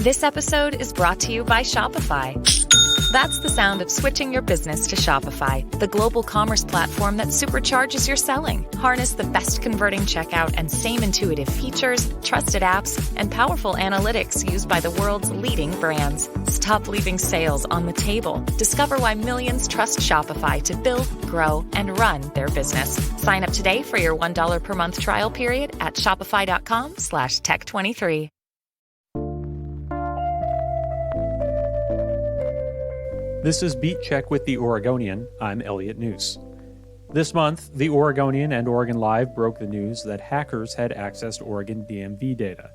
This episode is brought to you by Shopify. That's the sound of switching your business to Shopify, the global commerce platform that supercharges your selling. Harness the best converting checkout and same intuitive features, trusted apps, and powerful analytics used by the world's leading brands. Stop leaving sales on the table. Discover why millions trust Shopify to build, grow, and run their business. Sign up today for your $1 per month trial period at shopify.com/tech23. This is Beat Check with the Oregonian. I'm Elliot Noose. This month, the Oregonian and Oregon Live broke the news that hackers had accessed Oregon DMV data,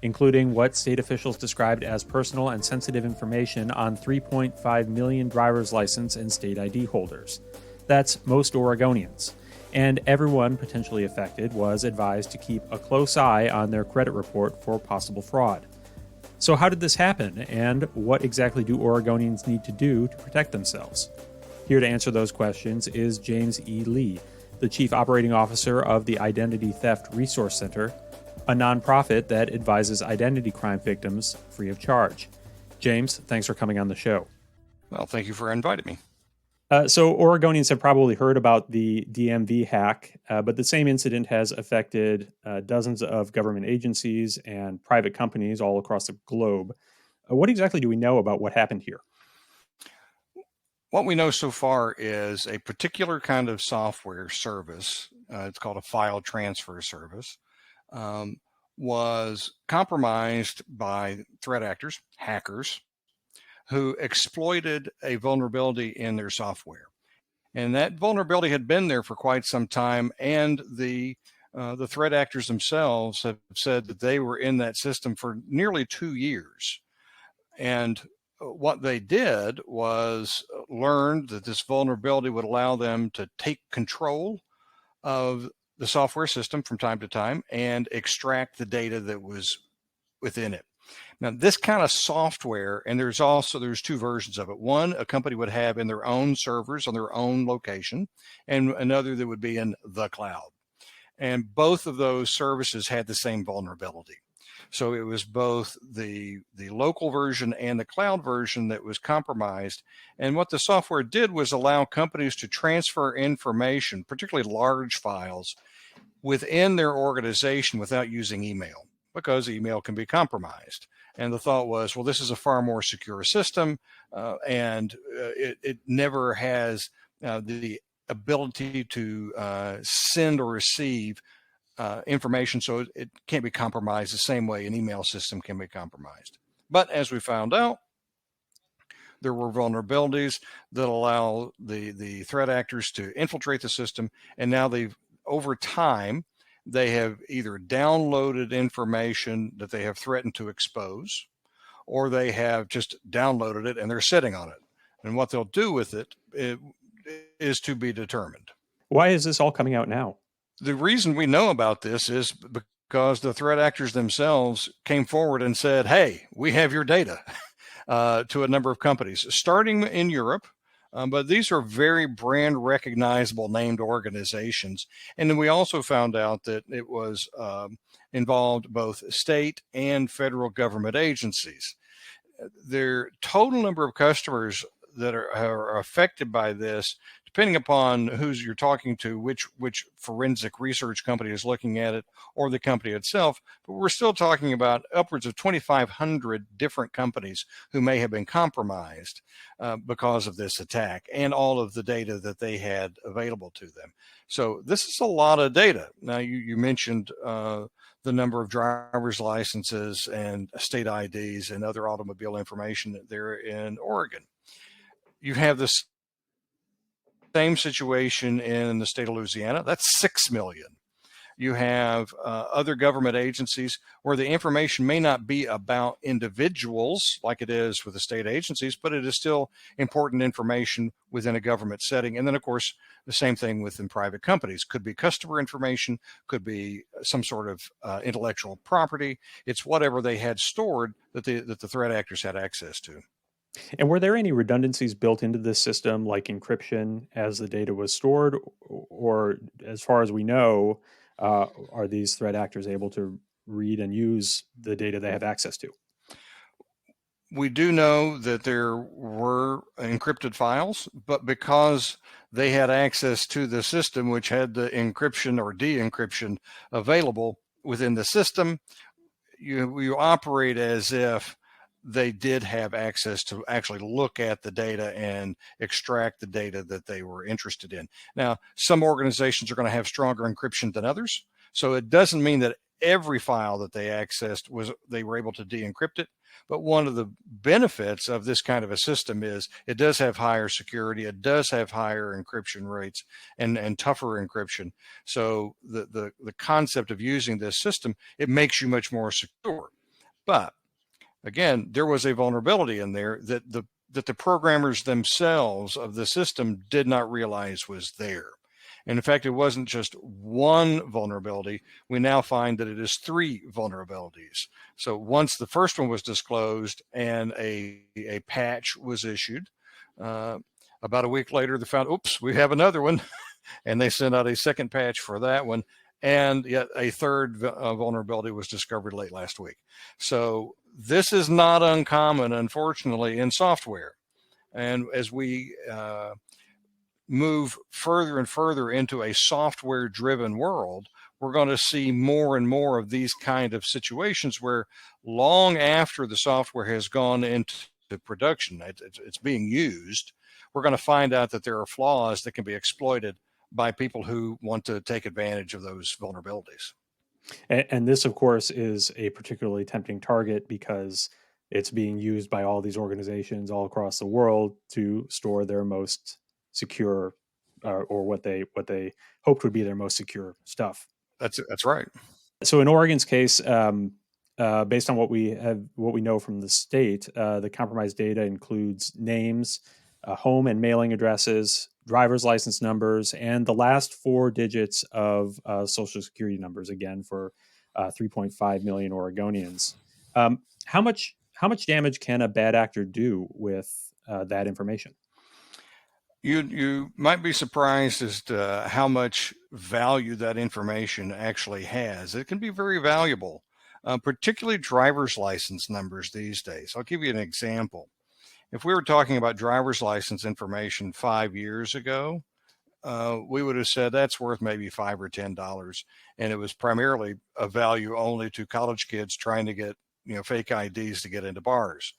including what state officials described as personal and sensitive information on 3.5 million driver's license and state ID holders. That's most Oregonians. And everyone potentially affected was advised to keep a close eye on their credit report for possible fraud. So how did this happen, and what exactly do Oregonians need to do to protect themselves? Here to answer those questions is James E. Lee, the Chief Operating Officer of the Identity Theft Resource Center, a nonprofit that advises identity crime victims free of charge. James, thanks for coming on the show. Well, thank you for inviting me. So Oregonians have probably heard about the DMV hack, but the same incident has affected dozens of government agencies and private companies all across the globe. What exactly do we know about what happened here? What we know so far is a particular kind of software service, it's called a file transfer service, was compromised by threat actors, hackers, who exploited a vulnerability in their software. And that vulnerability had been there for quite some time, and the threat actors themselves have said that they were in that system for nearly 2 years. And what they did was learned that this vulnerability would allow them to take control of the software system from time to time and extract the data that was within it. Now, this kind of software, and there's two versions of it. One, a company would have in their own servers on their own location, and another that would be in the cloud. And both of those services had the same vulnerability. So it was both the local version and the cloud version that was compromised. And what the software did was allow companies to transfer information, particularly large files, within their organization without using email, because email can be compromised. And the thought was, well, this is a far more secure system, and it never has the ability to send or receive information, so it can't be compromised the same way an email system can be compromised. But as we found out, there were vulnerabilities that allow the threat actors to infiltrate the system, and now over time, they have either downloaded information that they have threatened to expose, or they have just downloaded it and they're sitting on it. And what they'll do with it is to be determined. Why is this all coming out now? The reason we know about this is because the threat actors themselves came forward and said, hey, we have your data to a number of companies, starting in Europe. But these are very brand recognizable named organizations. And then we also found out that it was involved both state and federal government agencies. Their total number of customers that are affected by this, depending upon who you're talking to, which forensic research company is looking at it, or the company itself, but we're still talking about upwards of 2,500 different companies who may have been compromised because of this attack and all of the data that they had available to them. So this is a lot of data. Now, you mentioned the number of driver's licenses and state IDs and other automobile information there in Oregon. You have this same situation in the state of Louisiana. That's 6 million. You have other government agencies where the information may not be about individuals like it is with the state agencies, but it is still important information within a government setting. And then, of course, the same thing within private companies. Could be customer information, could be some sort of intellectual property. It's whatever they had stored that the threat actors had access to. And were there any redundancies built into this system, like encryption as the data was stored, or as far as we know, are these threat actors able to read and use the data they have access to? We do know that there were encrypted files, but because they had access to the system, which had the encryption or de-encryption available within the system, you operate as if they did have access to actually look at the data and extract the data that they were interested in. Now, some organizations are going to have stronger encryption than others, so it doesn't mean that every file that they accessed they were able to de-encrypt it. But one of the benefits of this kind of a system is it does have higher security, it does have higher encryption rates and tougher encryption. So the concept of using this system, it makes you much more secure. But again, there was a vulnerability in there that the programmers themselves of the system did not realize was there. And in fact, it wasn't just one vulnerability. We now find that it is 3 vulnerabilities. So once the first one was disclosed and a patch was issued, about a week later, they found, oops, we have another one. And they sent out a second patch for that one. And yet a third vulnerability was discovered late last week. So this is not uncommon, unfortunately, in software. And as we move further and further into a software-driven world, we're going to see more and more of these kind of situations where long after the software has gone into production, it's being used, we're going to find out that there are flaws that can be exploited by people who want to take advantage of those vulnerabilities. And this, of course, is a particularly tempting target because it's being used by all these organizations all across the world to store their most secure or what they hoped would be their most secure stuff. That's right. So in Oregon's case, based on what we know from the state, the compromised data includes names, home and mailing addresses, driver's license numbers, and the last 4 digits of social security numbers. Again, for 3.5 million Oregonians. How much damage can a bad actor do with that information? You might be surprised as to how much value that information actually has. It can be very valuable, particularly driver's license numbers these days. I'll give you an example. If we were talking about driver's license information 5 years ago, we would have said that's worth maybe $5 or $10, and it was primarily a value only to college kids trying to get fake IDs to get into bars.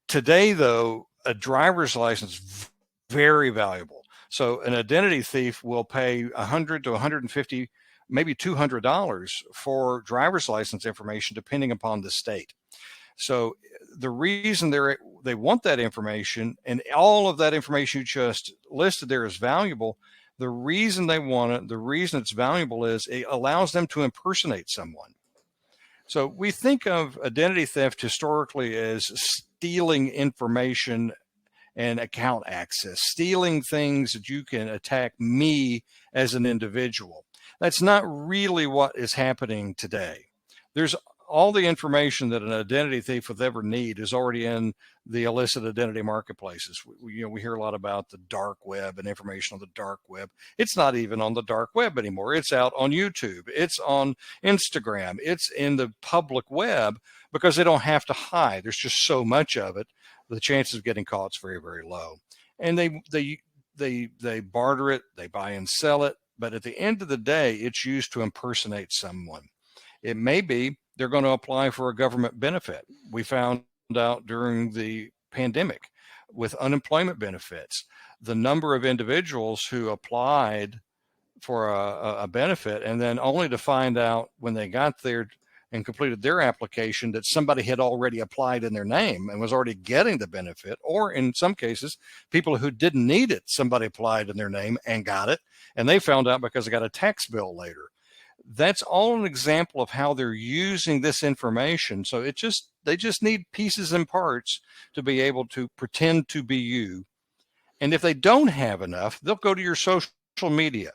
Today, though, a driver's license very valuable. So an identity thief will pay $100 to $150, maybe $200 for driver's license information, depending upon the state. So the reason they want that information, and all of that information you just listed there is valuable, the reason they want it, the reason it's valuable is it allows them to impersonate someone. So we think of identity theft historically as stealing information and account access, stealing things that you can attack me as an individual. That's not really what is happening today. There's all the information that an identity thief would ever need is already in the illicit identity marketplaces. We hear a lot about the dark web and information on the dark web. It's not even on the dark web anymore. It's out on YouTube. It's on Instagram. It's in the public web because they don't have to hide. There's just so much of it. The chances of getting caught is very, very low. And they barter it, they buy and sell it. But at the end of the day, it's used to impersonate someone. It may be they're going to apply for a government benefit. We found out during the pandemic with unemployment benefits, the number of individuals who applied for a benefit and then only to find out when they got there and completed their application that somebody had already applied in their name and was already getting the benefit, or in some cases, people who didn't need it, somebody applied in their name and got it, and they found out because they got a tax bill later. That's all an example of how they're using this information. So they just need pieces and parts to be able to pretend to be you. And if they don't have enough, they'll go to your social media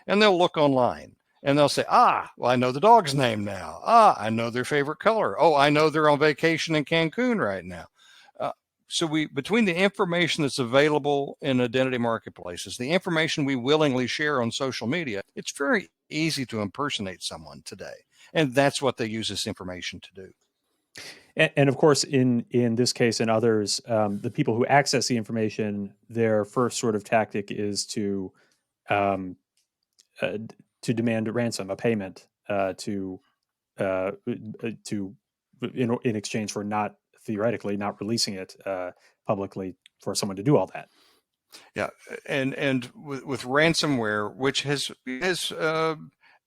and they'll look online and they'll say, well, I know the dog's name now. I know their favorite color. Oh, I know they're on vacation in Cancun right now. So between the information that's available in identity marketplaces, the information we willingly share on social media, it's very easy to impersonate someone today. And that's what they use this information to do. And of course, in this case and others, the people who access the information, their first sort of tactic is um, to demand a ransom, a payment in exchange for not theoretically not releasing it publicly for someone to do all that. Yeah, and with ransomware, which has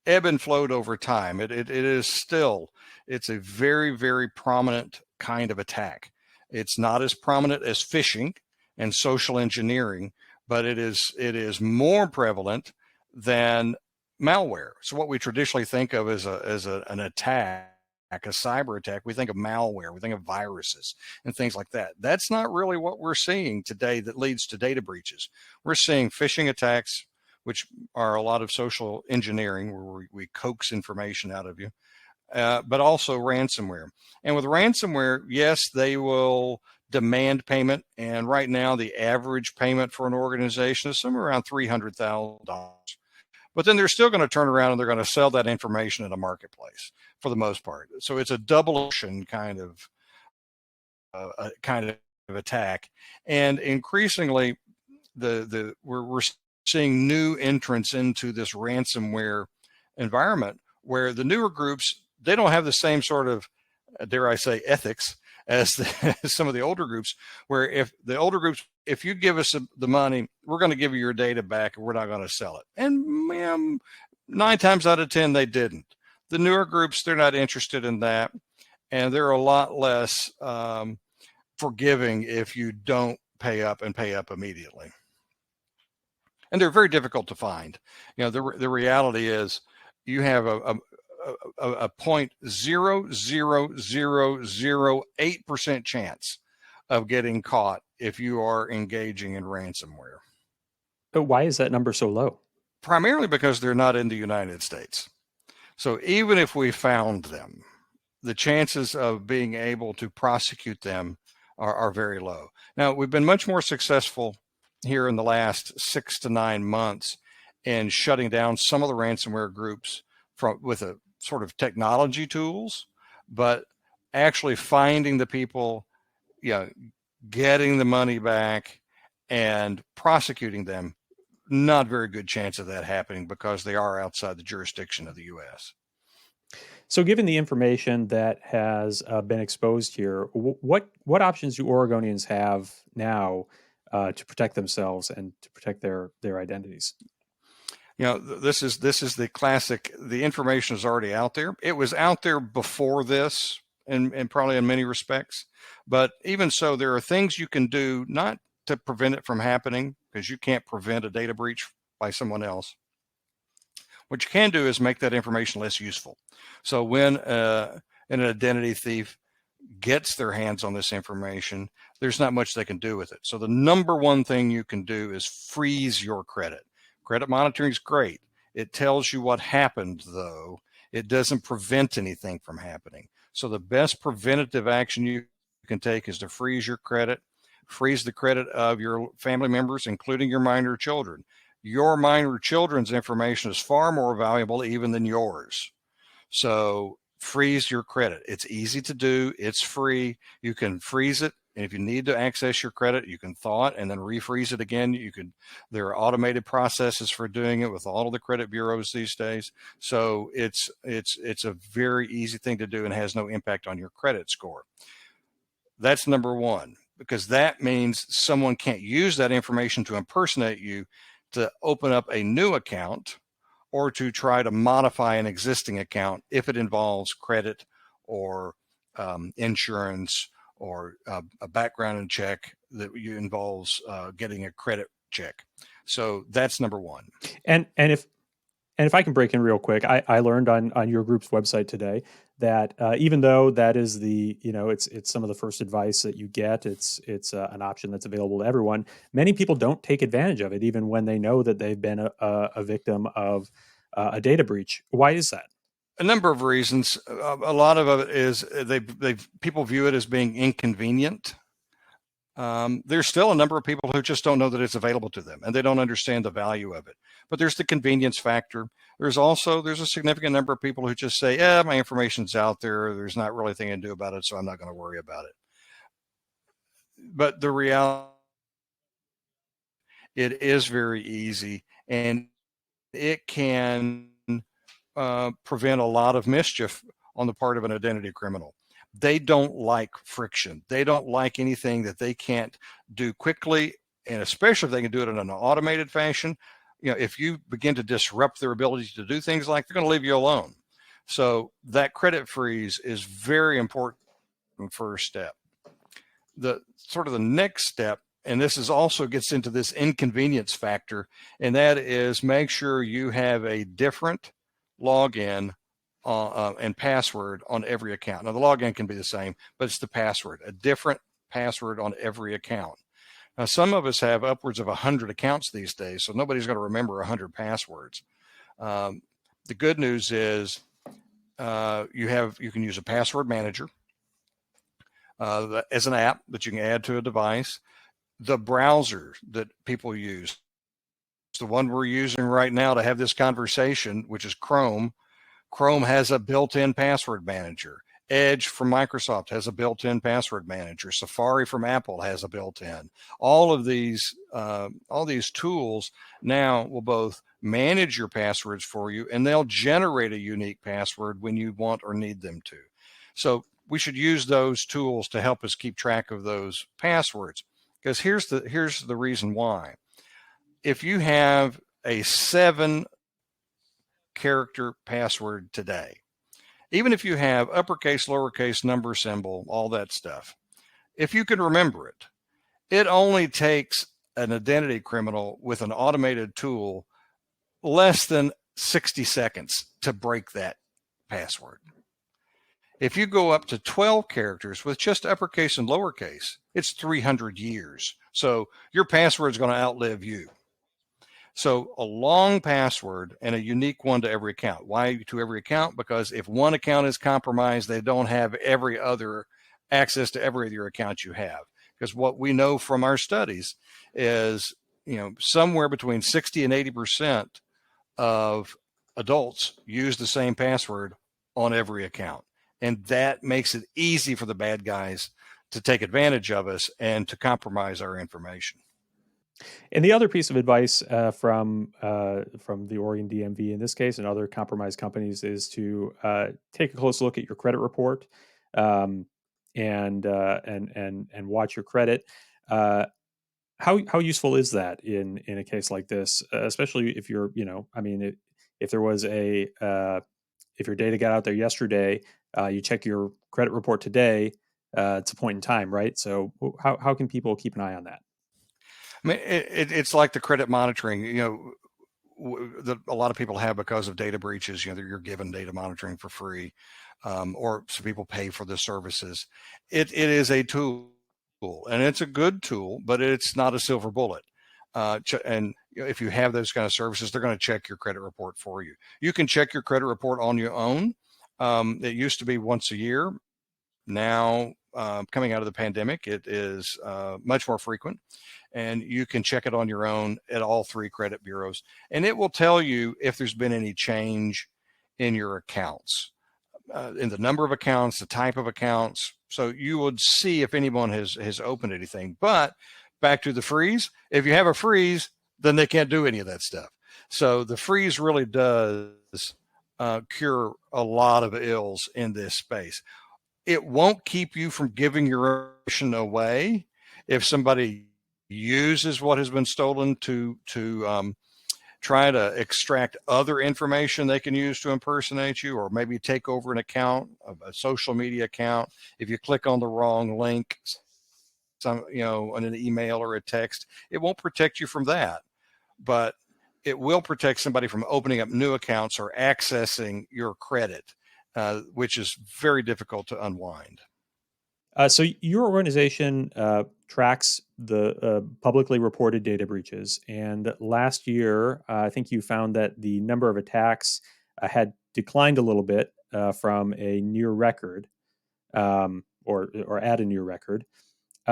ebb and flowed over time, it is still, it's a very, very prominent kind of attack. It's not as prominent as phishing and social engineering, but it is more prevalent than malware. So what we traditionally think of as an attack, a cyber attack, we think of malware, we think of viruses and things like that. That's not really what we're seeing today that leads to data breaches. We're seeing phishing attacks, which are a lot of social engineering where we coax information out of you, but also ransomware. And with ransomware, yes, they will demand payment. And right now, the average payment for an organization is somewhere around $300,000. But then they're still going to turn around and they're going to sell that information in a marketplace for the most part. So it's a double option kind of attack. And increasingly, we're seeing new entrants into this ransomware environment where the newer groups, they don't have the same sort of, dare I say, ethics as some of the older groups, where if the older groups, if you give us the money, we're going to give you your data back and we're not going to sell it. And 9 times out of 10, they didn't. The newer groups, they're not interested in that. And they're a lot less forgiving if you don't pay up immediately. And they're very difficult to find. You know, the reality is you have a 0.00008% chance of getting caught if you are engaging in ransomware. But why is that number so low? Primarily because they're not in the United States. So even if we found them, the chances of being able to prosecute them are very low. Now, we've been much more successful here in the last 6 to 9 months in shutting down some of the ransomware groups with a sort of technology tools, but actually finding the people, getting the money back and prosecuting them, not very good chance of that happening because they are outside the jurisdiction of the U.S. So given the information that has been exposed here, what options do Oregonians have now to protect themselves and to protect their identities? This is the classic, the information is already out there. It was out there before this and probably in many respects, but even so, there are things you can do not to prevent it from happening, because you can't prevent a data breach by someone else. What you can do is make that information less useful. So when an identity thief gets their hands on this information, there's not much they can do with it. So the number one thing you can do is freeze your credit. Credit monitoring is great. It tells you what happened, though. It doesn't prevent anything from happening. So the best preventative action you can take is to freeze your credit, freeze the credit of your family members, including your minor children. Your minor children's information is far more valuable even than yours. So freeze your credit. It's easy to do. It's free. You can freeze it. And if you need to access your credit, you can thaw it and then refreeze it again. There are automated processes for doing it with all of the credit bureaus these days. So it's a very easy thing to do and has no impact on your credit score. That's number one, because that means someone can't use that information to impersonate you, to open up a new account, or to try to modify an existing account if it involves credit or insurance or a background check that involves getting a credit check. So that's number one. And if I can break in real quick, I learned on your group's website today that even though that is it's some of the first advice that you get, it's an option that's available to everyone. Many people don't take advantage of it, even when they know that they've been a victim of a data breach. Why is that? A number of reasons. A lot of it is people view it as being inconvenient. There's still a number of people who just don't know that it's available to them, and they don't understand the value of it. But there's the convenience factor. There's a significant number of people who just say, "Yeah, my information's out there. There's not really anything I can do about it, so I'm not going to worry about it." But the reality, it is very easy, and it can prevent a lot of mischief on the part of an identity criminal. They don't like friction. They don't like anything that they can't do quickly, and especially if they can do it in an automated fashion. If you begin to disrupt their ability to do things, like, they're going to leave you alone. So that credit freeze is very important first step. The next step, and this is also gets into this inconvenience factor, and that is make sure you have a different login and password on every account. Now, the login can be the same, but it's the password, a different password on every account. Now, some of us have upwards of 100 accounts these days, so nobody's going to remember 100 passwords. The good news is you can use a password manager as an app that you can add to a device. The browser that people use, the one we're using right now to have this conversation, which is Chrome. Chrome has a built-in password manager. Edge from Microsoft has a built-in password manager. Safari from Apple has a built-in. All these tools now will both manage your passwords for you, and they'll generate a unique password when you want or need them to. So we should use those tools to help us keep track of those passwords. Because here's the reason why. If you have a 7-character password today, even if you have uppercase, lowercase, number, symbol, all that stuff, if you can remember it, it only takes an identity criminal with an automated tool less than 60 seconds to break that password. If you go up to 12 characters with just uppercase and lowercase, it's 300 years. So your password is going to outlive you. So a long password and a unique one to every account. Why to every account? Because if one account is compromised, they don't have every other access to every other account you have. Because what we know from our studies is, somewhere between 60 and 80% of adults use the same password on every account. And that makes it easy for the bad guys to take advantage of us and to compromise our information. And the other piece of advice from the Oregon DMV in this case and other compromised companies is to take a close look at your credit report and watch your credit. How useful is that in a case like this, especially if you're if there was if your data got out there yesterday, you check your credit report today. It's a point in time, right? So how can people keep an eye on that? I mean, it's like the credit monitoring, that a lot of people have because of data breaches. You're given data monitoring for free, or some people pay for the services. It is a tool, and it's a good tool, but it's not a silver bullet. And if you have those kind of services, they're going to check your credit report for you. You can check your credit report on your own. It used to be once a year. Now, coming out of the pandemic, it is much more frequent, and you can check it on your own at all 3 credit bureaus, and it will tell you if there's been any change in your accounts, in the number of accounts, the type of accounts. So you would see if anyone has opened anything. But back to the freeze, if you have a freeze, then they can't do any of that stuff. So the freeze really does cure a lot of ills in this space. It won't keep you from giving your information away if somebody uses what has been stolen to try to extract other information they can use to impersonate you, or maybe take over an account, a social media account. If you click on the wrong link, on an email or a text, it won't protect you from that, but it will protect somebody from opening up new accounts or accessing your credit, which is very difficult to unwind. So your organization tracks the publicly reported data breaches, and last year, I think you found that the number of attacks had declined a little bit from a near record, or at a near record.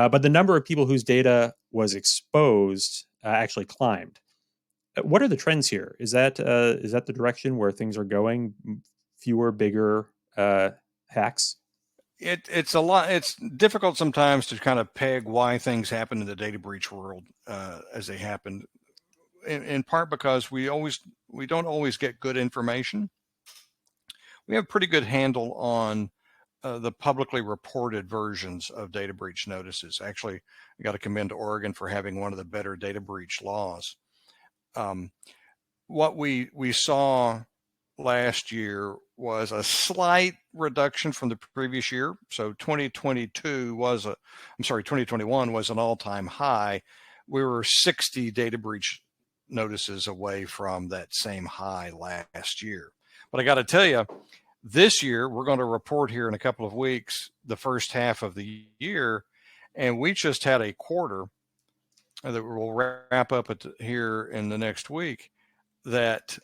but the number of people whose data was exposed actually climbed. What are the trends here? Is that the direction where things are going? Fewer, bigger hacks? It's a lot. It's difficult sometimes to kind of peg why things happen in the data breach world as they happen. In part because we don't always get good information. We have a pretty good handle on the publicly reported versions of data breach notices. Actually, I got to commend Oregon for having one of the better data breach laws. What we saw last year was a slight reduction from the previous year. So 2021 was an all-time high. We were 60 data breach notices away from that same high last year. But I got to tell you, this year, we're going to report here in a couple of weeks, the first half of the year, and we just had a quarter that we'll wrap up here in the next week that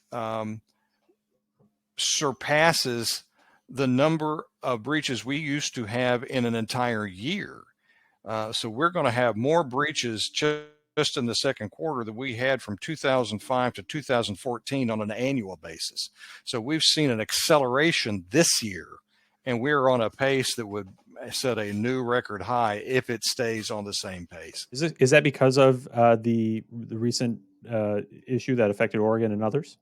surpasses the number of breaches we used to have in an entire year. So we're going to have more breaches just in the second quarter that we had from 2005 to 2014 on an annual basis. So we've seen an acceleration this year, and we're on a pace that would set a new record high if it stays on the same pace. Is that because of the recent issue that affected Oregon and others?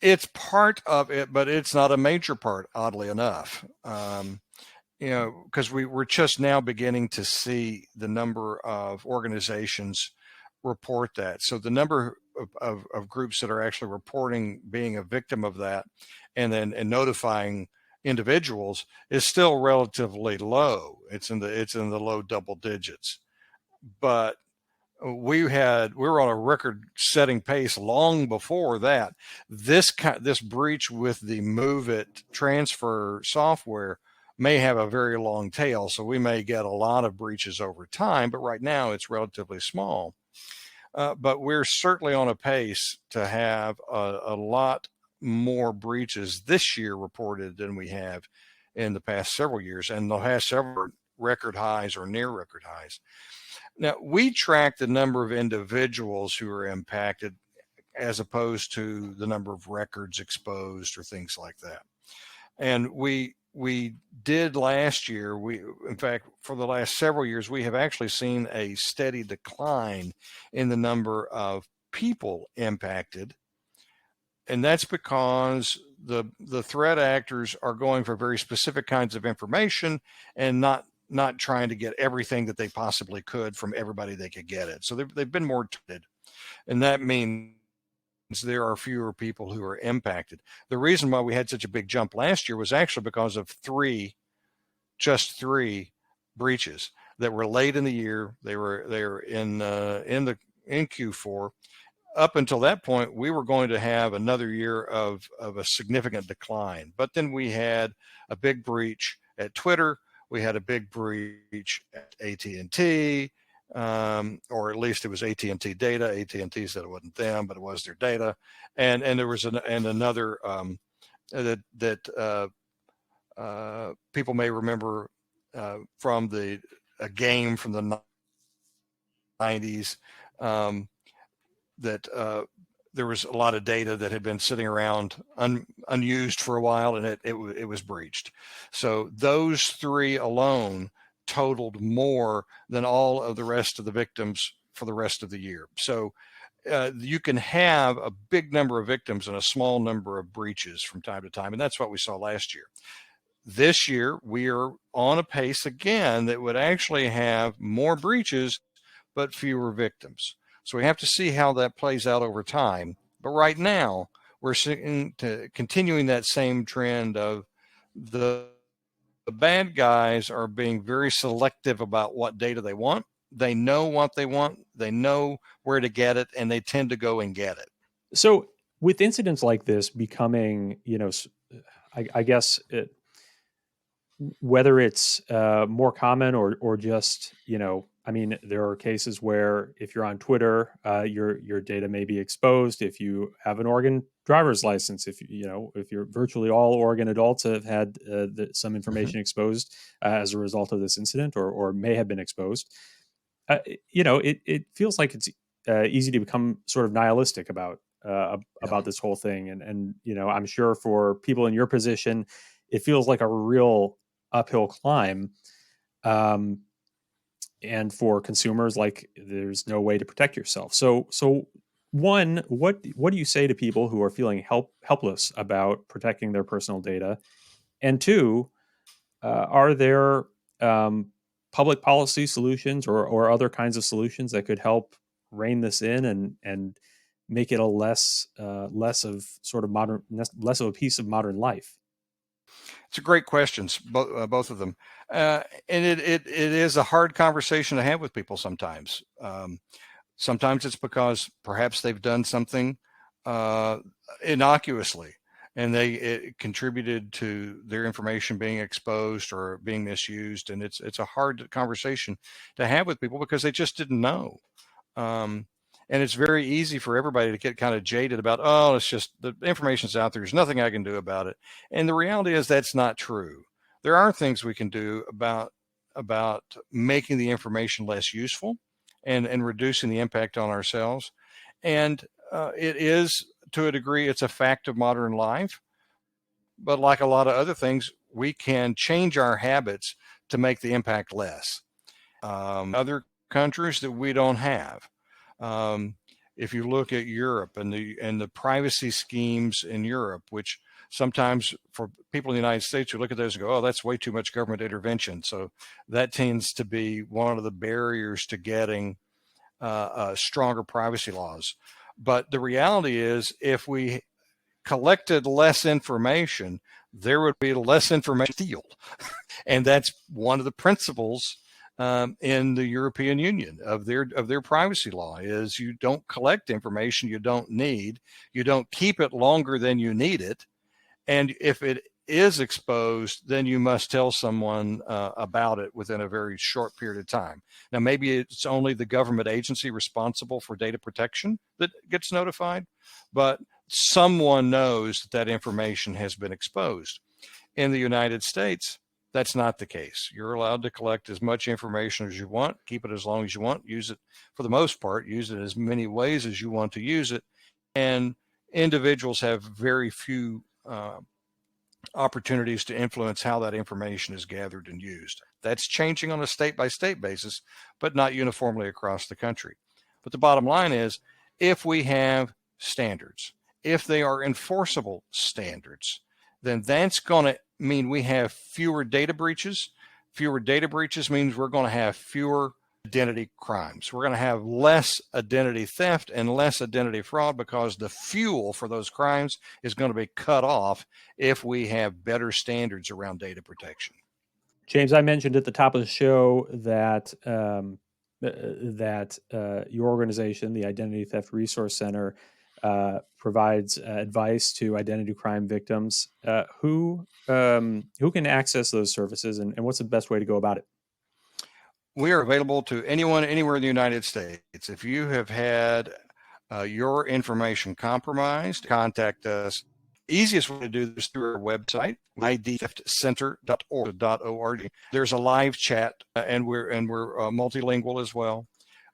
It's part of it, but it's not a major part, oddly enough. Because we're just now beginning to see the number of organizations report that. So the number of groups that are actually reporting being a victim of that and notifying individuals is still relatively low. It's in the low double digits. But we were on a record-setting pace long before that. This breach with the Move It transfer software may have a very long tail, so we may get a lot of breaches over time. But right now, it's relatively small. But we're certainly on a pace to have a lot more breaches this year reported than we have in the past several years, and they'll have several record highs or near record highs. Now, we track the number of individuals who are impacted as opposed to the number of records exposed or things like that. And we did last year. In fact, for the last several years, we have actually seen a steady decline in the number of people impacted. And that's because the threat actors are going for very specific kinds of information and not trying to get everything that they possibly could from everybody they could get it. So they've been more targeted, and that means there are fewer people who are impacted. The reason why we had such a big jump last year was actually because of just three breaches that were late in the year. They were in Q4. Up until that point, we were going to have another year of a significant decline. But then we had a big breach at Twitter. We had a big breach at AT&T, or at least it was AT&T data. AT&T said it wasn't them, but it was their data. And there was another that people may remember from a game from the 90s that there was a lot of data that had been sitting around unused for a while, and it was breached. So those three alone totaled more than all of the rest of the victims for the rest of the year. So you can have a big number of victims and a small number of breaches from time to time, and that's what we saw last year. This year, we are on a pace again that would actually have more breaches but fewer victims. So we have to see how that plays out over time. But right now, we're continuing that same trend of the bad guys are being very selective about what data they want. They know what they want. They know where to get it, and they tend to go and get it. So with incidents like this becoming, I guess whether it's more common or just, there are cases where if you're on Twitter, your data may be exposed. If you have an Oregon driver's license. If you're virtually all Oregon adults have had some information exposed as a result of this incident, or may have been exposed, it feels like it's easy to become sort of nihilistic about this whole thing. And I'm sure for people in your position, it feels like a real uphill climb. And for consumers, like there's no way to protect yourself. So one, what do you say to people who are feeling helpless about protecting their personal data? And two, are there public policy solutions or other kinds of solutions that could help rein this in and make it a less of a piece of modern life? It's a great questions, both of them, and it is a hard conversation to have with people sometimes. Sometimes it's because perhaps they've done something innocuously, and it contributed to their information being exposed or being misused, and it's a hard conversation to have with people because they just didn't know. And it's very easy for everybody to get kind of jaded about, oh, it's just the information's out there. There's nothing I can do about it. And the reality is that's not true. There are things we can do about making the information less useful and reducing the impact on ourselves. And it is, to a degree, it's a fact of modern life. But like a lot of other things, we can change our habits to make the impact less. Other countries that we don't have. If you look at Europe and the privacy schemes in Europe, which sometimes for people in the United States who look at those and go, oh, that's way too much government intervention. So that tends to be one of the barriers to getting stronger privacy laws. But the reality is, if we collected less information, there would be less information field. And that's one of the principles in the European Union of their privacy law is you don't collect information you don't need, you don't keep it longer than you need it, and if it is exposed, then you must tell someone about it within a very short period of time. Now, maybe it's only the government agency responsible for data protection that gets notified, but someone knows that information has been exposed. In the United States, that's not the case. You're allowed to collect as much information as you want, keep it as long as you want, use it for the most part, use it as many ways as you want to use it. And individuals have very few opportunities to influence how that information is gathered and used. That's changing on a state-by-state basis, but not uniformly across the country. But the bottom line is, if we have standards, if they are enforceable standards, then that's going to mean we have fewer data breaches. Fewer data breaches means we're going to have fewer identity crimes. We're going to have less identity theft and less identity fraud because the fuel for those crimes is going to be cut off if we have better standards around data protection. James, I mentioned at the top of the show that your organization, the Identity Theft Resource Center, provides advice to identity crime victims. Who can access those services, and what's the best way to go about it? We are available to anyone, anywhere in the United States. If you have had your information compromised, contact us. Easiest way to do this through our website, idtheftcenter.org. There's a live chat, and we're multilingual as well.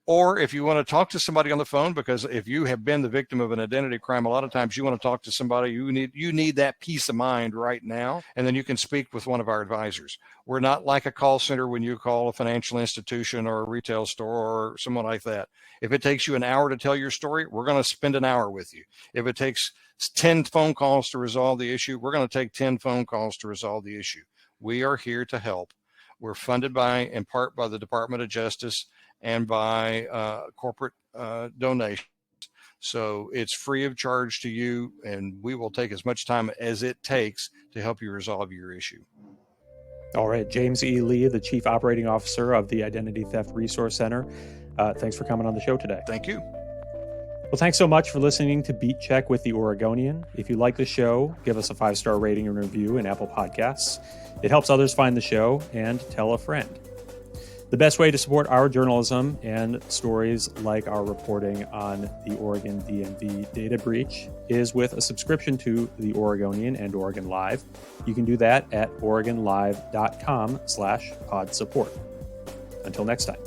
Or if you want to talk to somebody on the phone, because if you have been the victim of an identity crime, a lot of times you want to talk to somebody, you need that peace of mind right now, and then you can speak with one of our advisors. We're not like a call center when you call a financial institution or a retail store or someone like that. If it takes you an hour to tell your story, we're going to spend an hour with you. If it takes 10 phone calls to resolve the issue, we're going to take 10 phone calls to resolve the issue. We are here to help. We're funded in part by the Department of Justice and by corporate donations. So it's free of charge to you, and we will take as much time as it takes to help you resolve your issue. All right, James E. Lee, the Chief Operating Officer of the Identity Theft Resource Center. Thanks for coming on the show today. Thank you. Well, thanks so much for listening to Beat Check with the Oregonian. If you like the show, give us a 5-star rating and review in Apple Podcasts. It helps others find the show, and tell a friend. The best way to support our journalism and stories like our reporting on the Oregon DMV data breach is with a subscription to the Oregonian and Oregon Live. You can do that at OregonLive.com/pod support. Until next time.